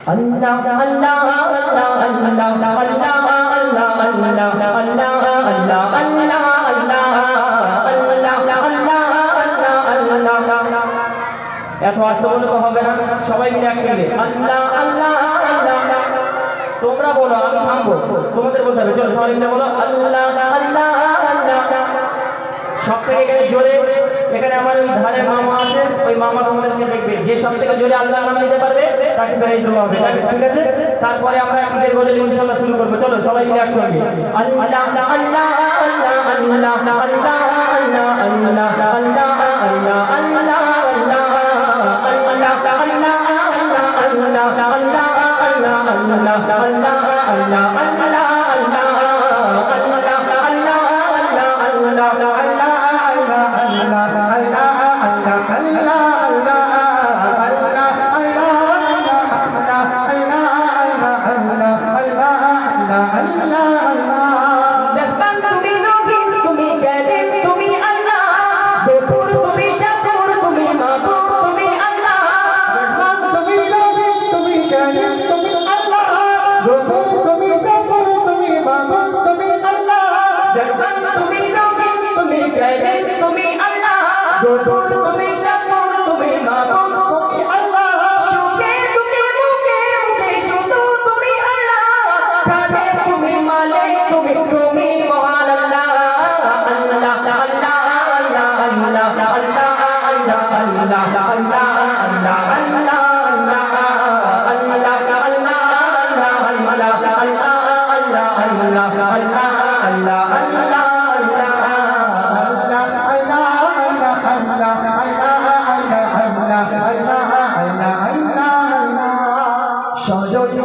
Allah Allah Allah Allah Allah এত আস্তে বললে তো হবে না, সবাই মিলে একসঙ্গে আল্লাহ আল্লাহ আল্লাহ। তোমরা বলো, আমি থামবো, তোমাদের বলতে হবে। চলো সবাই মিলে বলো আল্লাহ আল্লাহ আল্লাহ। সব থেকে এখানে জোরে, এখানে আমার ওই ধারে মামা আছে, ওই মামা তোমাদেরকে দেখবে, যে সব থেকে জোরে আল্লাহ নাম নিতে পারবে তাকে প্রাইজ দেওয়া হবে, ঠিক আছে? তারপরে আমরা ঈদের গজল ইনশাআল্লাহ শুরু করবো। চলো সবাই মিলে একসঙ্গে আল্লাহ আল্লাহ আল্লাহ আল্লাহ আল্লাহ আল্লাহ আল্লাহ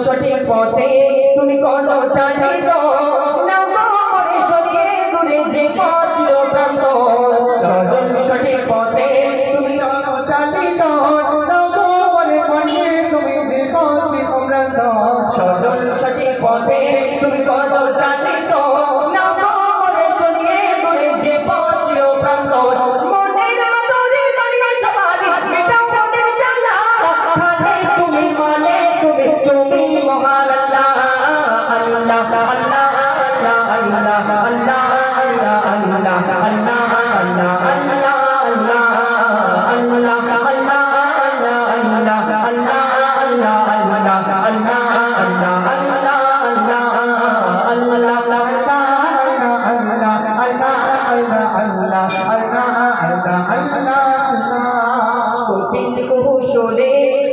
সঠিক পথে তুমি কত চালিত সঠিক পথে তুমি কত চালিত সঠিক পথে তুমি কত চালিত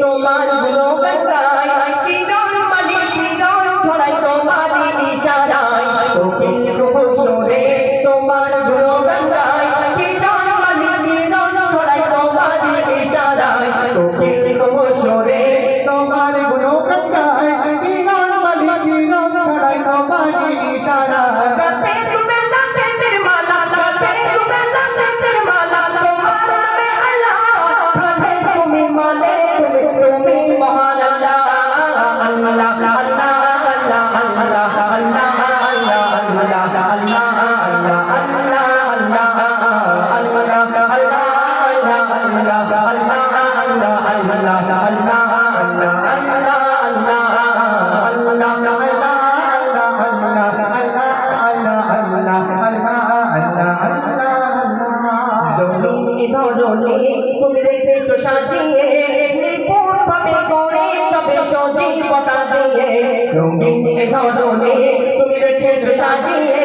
তোমার গুণগান গাই, কিরণ মালি কিরণ ছড়াই তোমার ইশারায়। কোকিল কৌশলে তোমার গুণগান গাই, কিরণ মালি কিরণ ছড়াই তোমার ইশারায়। কোকিল কৌশলে তোমার গুণগান গাই, কিরণ মালি কিরণ ছড়াই তোমার ইশারায়। রাতে তুমি রাতে মালা, রাতে তুমি রাতে মালা, তোমার নামে আল্লাহ, রাতে তুমি মালে তুমি মহান আল্লাহ আল্লাহ আল্লাহ আল্লাহ আল্লাহ আল্লাহ তুমি রেখেছো সাজিয়ে নিপুণ ভাবে করে সবে সজীবতা দিয়ে। রঙিন ধরনে তুমি রেখেছো সাজিয়ে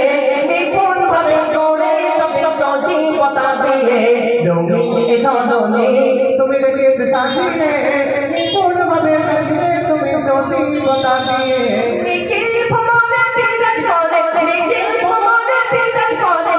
নিপুণ ভাবে করে সবে সজীবতা দিয়ে। রঙিন ধরনে তুমি রেখেছো সাজিয়ে নিপুণ ভাবে সাজিয়ে তুমি সজীবতা দিয়ে। নিখিল ভ্রমণে বিরাজ করে, নিখিল ভ্রমণে বিরাজ করে